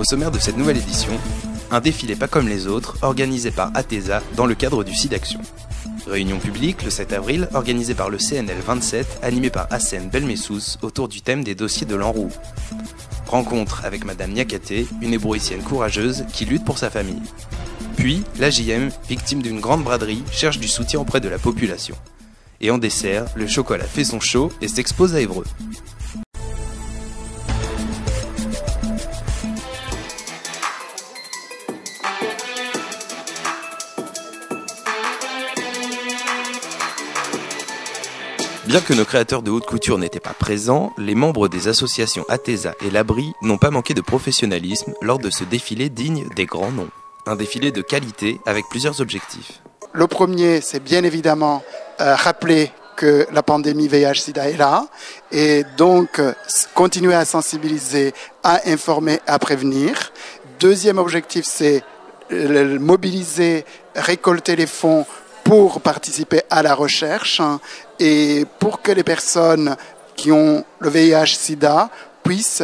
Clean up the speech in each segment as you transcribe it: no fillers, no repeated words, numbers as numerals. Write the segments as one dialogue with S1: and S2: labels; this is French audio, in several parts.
S1: Au sommaire de cette nouvelle édition, un défilé pas comme les autres, organisé par ATESA dans le cadre du SIDAction. Réunion publique le 7 avril, organisée par le CNL 27, animé par Hassen Belmessous autour du thème des dossiers de l'Anrou. Rencontre avec Madame Niakaté, une hébrouïcienne courageuse qui lutte pour sa famille. Puis, l'AJM, victime d'une grande braderie, cherche du soutien auprès de la population. Et en dessert, le chocolat fait son show et s'expose à Évreux. Bien que nos créateurs de haute couture n'étaient pas présents, les membres des associations ATESA et l'Abri n'ont pas manqué de professionnalisme lors de ce défilé digne des grands noms. Un défilé de qualité avec plusieurs objectifs.
S2: Le premier, c'est bien évidemment rappeler que la pandémie VIH-Sida est là et donc continuer à sensibiliser, à informer, à prévenir. Deuxième objectif, c'est mobiliser, récolter les fonds pour participer à la recherche et pour que les personnes qui ont le VIH-Sida puissent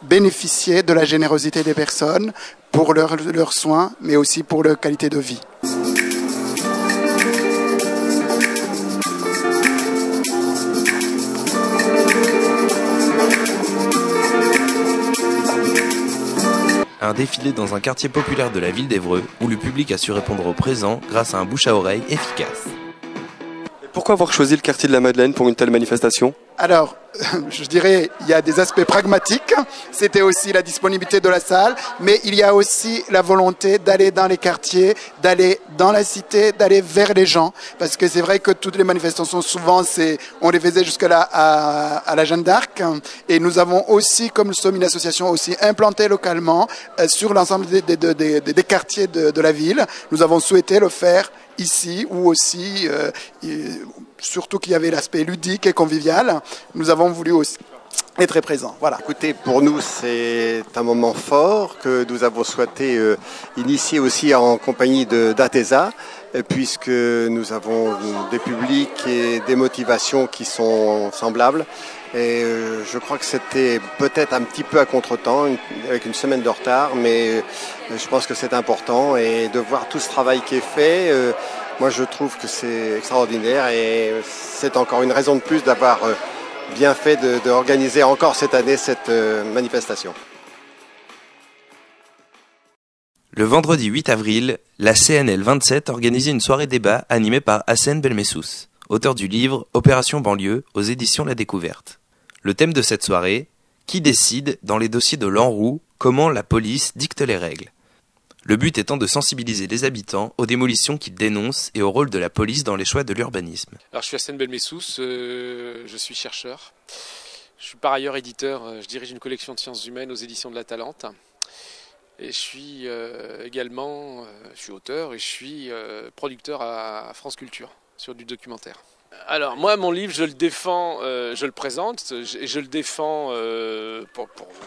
S2: bénéficier de la générosité des personnes pour leurs soins, mais aussi pour leur qualité de vie.
S1: Un défilé dans un quartier populaire de la ville d'Évreux où le public a su répondre au présent grâce à un bouche à oreille efficace.
S3: Pourquoi avoir choisi le quartier de la Madeleine pour une telle manifestation ?
S2: Alors, je dirais, il y a des aspects pragmatiques, c'était aussi la disponibilité de la salle, mais il y a aussi la volonté d'aller dans les quartiers, d'aller dans la cité, d'aller vers les gens, parce que c'est vrai que toutes les manifestations, souvent, on les faisait jusque-là à la Jeanne d'Arc, et nous avons aussi, comme nous sommes une association aussi implantée localement sur l'ensemble des quartiers de la ville, nous avons souhaité le faire ici, où aussi, surtout qu'il y avait l'aspect ludique et convivial, nous avons voulu aussi être très présents. Voilà.
S4: Écoutez, pour nous, c'est un moment fort que nous avons souhaité initier aussi en compagnie d'ATESA, puisque nous avons des publics et des motivations qui sont semblables. Et je crois que c'était peut-être un petit peu à contre-temps, avec une semaine de retard, mais je pense que c'est important. Et de voir tout ce travail qui est fait, moi je trouve que c'est extraordinaire et c'est encore une raison de plus d'avoir bien fait d'organiser encore cette année cette manifestation.
S1: Le vendredi 8 avril, la CNL 27 organisait une soirée débat animée par Hassen Belmessous, auteur du livre Opération banlieue aux éditions La Découverte. Le thème de cette soirée, qui décide dans les dossiers de l'Anrou comment la police dicte les règles. Le but étant de sensibiliser les habitants aux démolitions qu'ils dénoncent et au rôle de la police dans les choix de l'urbanisme.
S5: Alors je suis Hassen Belmessous, je suis chercheur. Je suis par ailleurs éditeur, je dirige une collection de sciences humaines aux éditions de La Talente. Et je suis également, je suis auteur et je suis producteur à France Culture sur du documentaire. Alors moi mon livre je le défends, je le présente, je le défends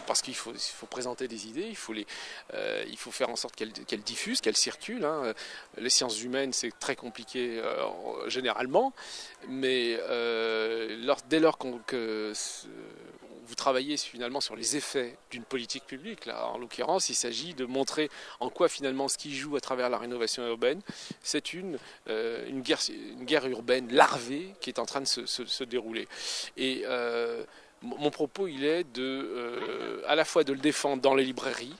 S5: parce qu'il faut présenter des idées, il faut faire en sorte qu'elles diffusent, qu'elles circulent. Hein. Les sciences humaines c'est très compliqué généralement, mais dès lors que vous travaillez finalement sur les effets d'une politique publique. Là, en l'occurrence, il s'agit de montrer en quoi finalement ce qui joue à travers la rénovation urbaine, c'est une guerre urbaine larvée qui est en train de se dérouler. Et mon propos, il est à la fois de le défendre dans les librairies,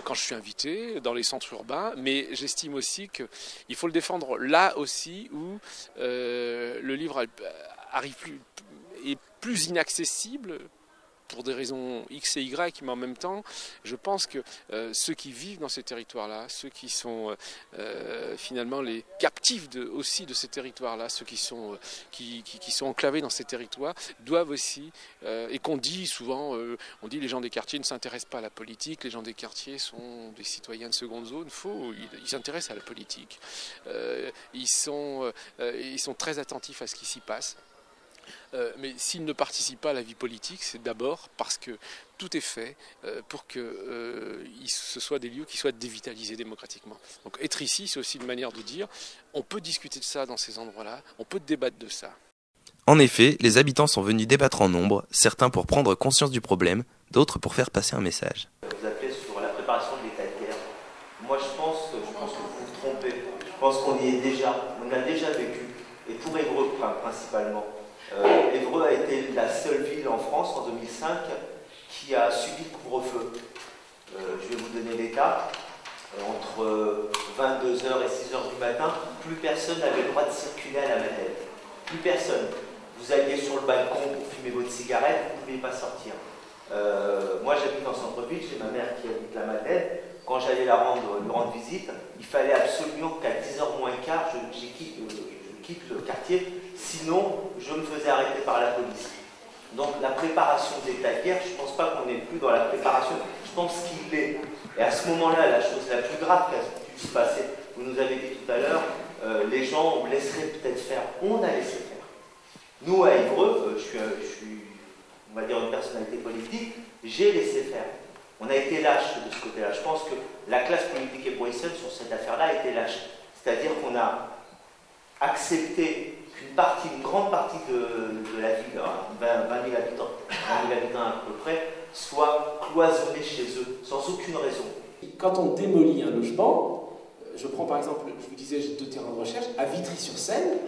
S5: quand je suis invité, dans les centres urbains, mais j'estime aussi qu'il faut le défendre là aussi où le livre est plus inaccessible, pour des raisons X et Y, mais en même temps, je pense que ceux qui vivent dans ces territoires-là, ceux qui sont finalement les captifs aussi de ces territoires-là, ceux qui sont enclavés dans ces territoires, doivent aussi, et qu'on dit souvent, on dit les gens des quartiers ne s'intéressent pas à la politique, les gens des quartiers sont des citoyens de seconde zone, faux, ils s'intéressent à la politique. Ils sont très attentifs à ce qui s'y passe. Mais s'ils ne participent pas à la vie politique, c'est d'abord parce que tout est fait pour que ce soit des lieux qui soient dévitalisés démocratiquement. Donc être ici, c'est aussi une manière de dire, on peut discuter de ça dans ces endroits-là, on peut débattre de ça.
S1: En effet, les habitants sont venus débattre en nombre, certains pour prendre conscience du problème, d'autres pour faire passer un message.
S6: Vous appelez sur la pense qu'on y est déjà, on a déjà vécu, et pour Évreux principalement. Évreux a été la seule ville en France en 2005 qui a subi le couvre-feu. Je vais vous donner les cas. Entre 22h et 6h du matin, plus personne n'avait le droit de circuler à la Madeleine. Plus personne. Vous alliez sur le balcon pour fumer votre cigarette, vous ne pouviez pas sortir. Moi j'habite en centre-ville, j'ai ma mère qui habite la Madeleine. Quand j'allais lui rendre visite, il fallait absolument qu'à 10h moins le quart, je quitte le quartier, sinon je me faisais arrêter par la police. Donc la préparation des taquières, je ne pense pas qu'on n'est plus dans la préparation, je pense qu'il l'est. Et à ce moment-là, la chose la plus grave qui a pu se passer, vous nous avez dit tout à l'heure, les gens laisseraient peut-être faire, on a laissé faire. Nous à Évreux, je suis, on va dire, une personnalité politique, j'ai laissé faire. On a été lâche de ce côté-là. Je pense que la classe politique évreuienne sur cette affaire-là a été lâche. C'est-à-dire qu'on a accepté une grande partie de la ville, 20 000 habitants, 20 000 habitants à peu près, soit cloisonnés chez eux, sans aucune raison.
S7: Quand on démolit un logement, je prends par exemple, je vous disais, j'ai 2 terrains de recherche, à Vitry-sur-Seine,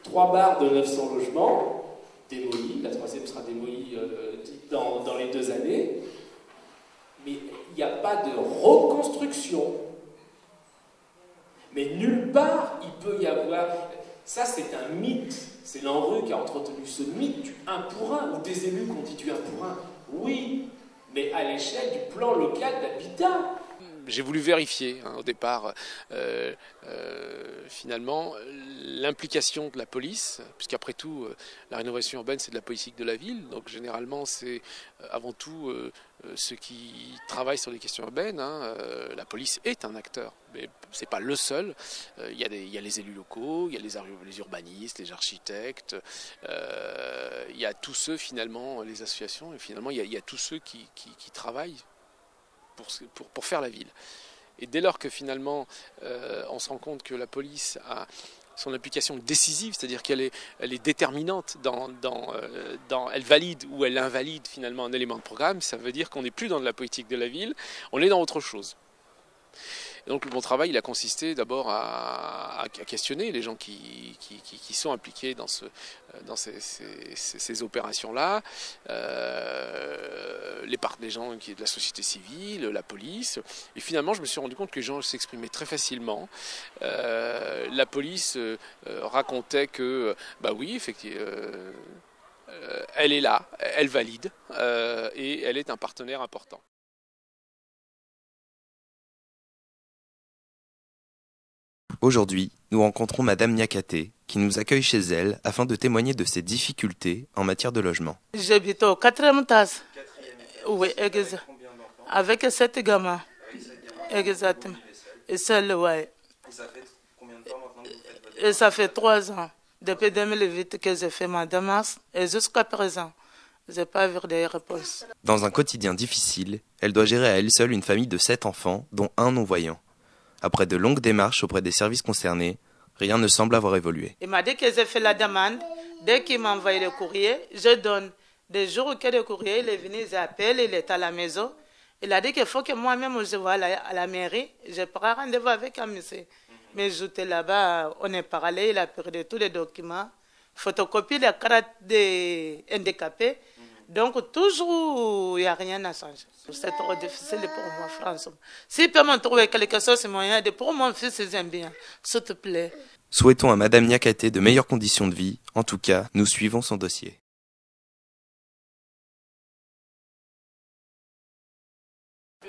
S7: 3 barres de 900 logements, démolis, la 3e sera démolie dans les 2 années, mais il n'y a pas de reconstruction. Mais nulle part, il peut y avoir... Ça, c'est un mythe. C'est l'ANRU qui a entretenu ce mythe du 1 pour 1, ou des élus qui ont dit du 1 pour 1. Oui, mais à l'échelle du plan local d'habitat.
S5: J'ai voulu vérifier au départ finalement l'implication de la police, puisqu'après tout la rénovation urbaine c'est de la politique de la ville, donc généralement c'est avant tout ceux qui travaillent sur des questions urbaines. La police est un acteur, mais c'est pas le seul. Il y a les élus locaux, il y a les urbanistes, les architectes, il y a tous ceux finalement, les associations, et finalement il y a tous ceux qui travaillent pour faire la ville. Et dès lors que finalement on se rend compte que la police a son application décisive, c'est-à-dire qu'elle est déterminante elle valide ou elle invalide finalement un élément de programme, ça veut dire qu'on n'est plus dans de la politique de la ville, on est dans autre chose. Et donc mon travail il a consisté d'abord à questionner les gens qui sont impliqués dans ces opérations-là, les gens qui est de la société civile, la police, et finalement je me suis rendu compte que les gens s'exprimaient très facilement. La police racontait que bah oui effectivement elle est là, elle valide et elle est un partenaire important.
S1: Aujourd'hui, nous rencontrons Madame Niakaté, qui nous accueille chez elle afin de témoigner de ses difficultés en matière de logement.
S8: J'habite au 4e étage. Oui, exactement. Avec 7 gamins. Exactement. Et seul, ouais.
S3: Et ça fait combien de temps maintenant que vous faites votre...
S8: Et ça fait 3 ans. Depuis 2008 que j'ai fait ma démarche et jusqu'à présent, je n'ai pas vu de réponse.
S1: Dans un quotidien difficile, elle doit gérer à elle seule une famille de 7 enfants, dont un non-voyant. Après de longues démarches auprès des services concernés, rien ne semble avoir évolué.
S8: Il m'a dit que j'ai fait la demande. Dès qu'il m'a envoyé le courrier, je donne. Des jours que le courrier il est venu, j'appelle, il est à la maison. Il a dit qu'il faut que moi-même je voie à la mairie. Je prends rendez-vous avec un monsieur. Mais j'étais là-bas, on est parlé, il a perdu tous les documents. Photocopie la carte des handicapés. Donc, toujours, il n'y a rien à changer. C'est trop difficile pour moi, franchement. S'il peut m'en trouver quelque chose, c'est moyen de pour mon fils, j'aime bien. S'il te plaît.
S1: Souhaitons à Madame Niakaté de meilleures conditions de vie. En tout cas, nous suivons son dossier.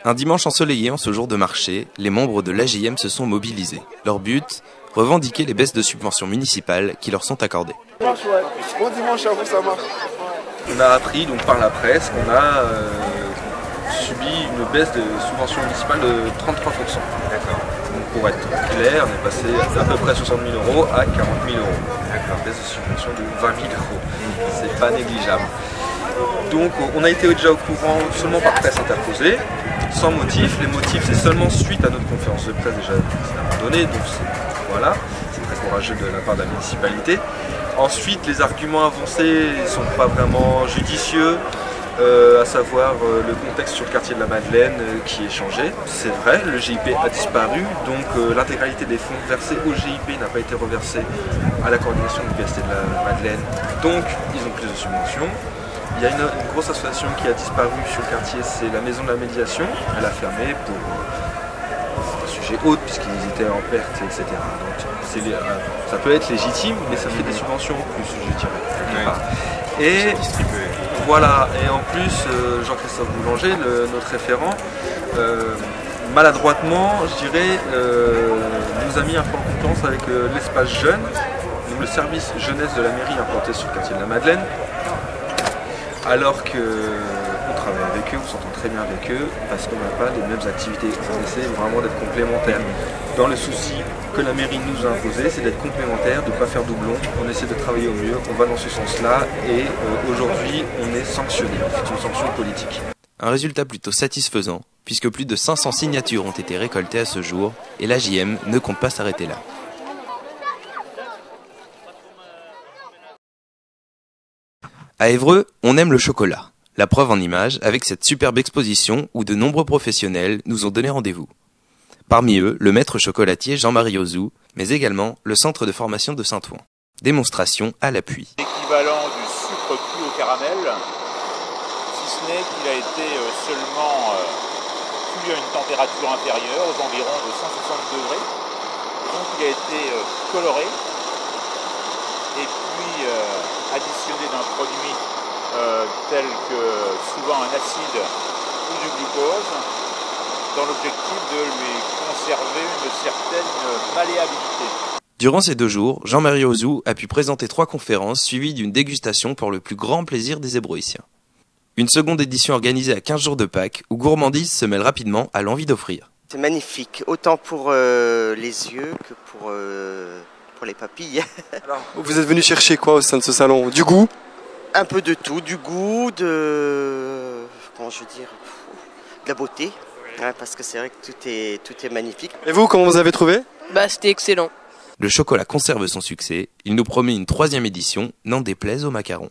S1: Un dimanche ensoleillé en ce jour de marché, les membres de l'AJM se sont mobilisés. Leur but, revendiquer les baisses de subventions municipales qui leur sont accordées.
S2: Bon dimanche à vous, ça marche.
S3: On a appris donc par la presse qu'on a subi une baisse de subvention municipale de 33%.
S9: D'accord.
S3: Donc pour être clair, on est passé d'à peu près 60 000 € à 40 000 €.
S9: D'accord.
S3: Une baisse de subvention de 20 000 €. C'est pas négligeable. Donc on a été déjà au courant seulement par presse interposée, sans motif. Les motifs c'est seulement suite à notre conférence de presse déjà donnée, donc voilà, c'est très courageux de la part de la municipalité. Ensuite les arguments avancés ne sont pas vraiment judicieux. à savoir le contexte sur le quartier de la Madeleine qui est changé. C'est vrai, le GIP a disparu, donc l'intégralité des fonds versés au GIP n'a pas été reversée à la coordination du PST de la Madeleine, donc ils ont plus de subventions. Il y a une grosse association qui a disparu sur le quartier, c'est la Maison de la Médiation. Elle a fermé pour un sujet autre puisqu'ils étaient en perte, etc. Donc ça peut être légitime, mais ça fait des subventions en plus, je dirais. Ouais. Et voilà, et en plus, Jean-Christophe Boulanger, notre référent, maladroitement, je dirais, nous a mis un peu en concurrence avec l'espace jeune, donc le service jeunesse de la mairie implanté sur le quartier de la Madeleine. Alors qu'on travaille avec eux, on s'entend très bien avec eux, parce qu'on n'a pas les mêmes activités. On essaie vraiment d'être complémentaires. Dans le souci que la mairie nous a imposé, c'est d'être complémentaires, de ne pas faire doublon. On essaie de travailler au mieux, on va dans ce sens-là, et aujourd'hui, on est sanctionné. C'est une sanction politique.
S1: Un résultat plutôt satisfaisant, puisque plus de 500 signatures ont été récoltées à ce jour, et l'AJM ne compte pas s'arrêter là. À Évreux, on aime le chocolat. La preuve en image avec cette superbe exposition où de nombreux professionnels nous ont donné rendez-vous. Parmi eux, le maître chocolatier Jean-Marie Ozou, mais également le centre de formation de Saint-Ouen. Démonstration à l'appui.
S10: L'équivalent du sucre cuit au caramel, si ce n'est qu'il a été seulement cuit à une température inférieure, aux environs de 160 degrés. Donc il a été coloré et puis additionné d'un produit tel que souvent un acide ou du glucose, dans l'objectif de lui conserver une certaine malléabilité.
S1: Durant ces 2 jours, Jean-Marie Ozou a pu présenter 3 conférences suivies d'une dégustation pour le plus grand plaisir des Ébroïciens. Une seconde édition organisée à 15 jours de Pâques où gourmandise se mêle rapidement à l'envie d'offrir.
S11: C'est magnifique, autant pour les yeux que pour les papilles.
S12: Alors, vous êtes venu chercher quoi au sein de ce salon? Du goût?
S11: Un peu de tout, du goût, comment je veux dire, de la beauté, hein, parce que c'est vrai que tout est magnifique.
S12: Et vous, comment vous avez trouvé?
S13: C'était excellent.
S1: Le chocolat conserve son succès, il nous promet une 3e édition, n'en déplaise aux macarons.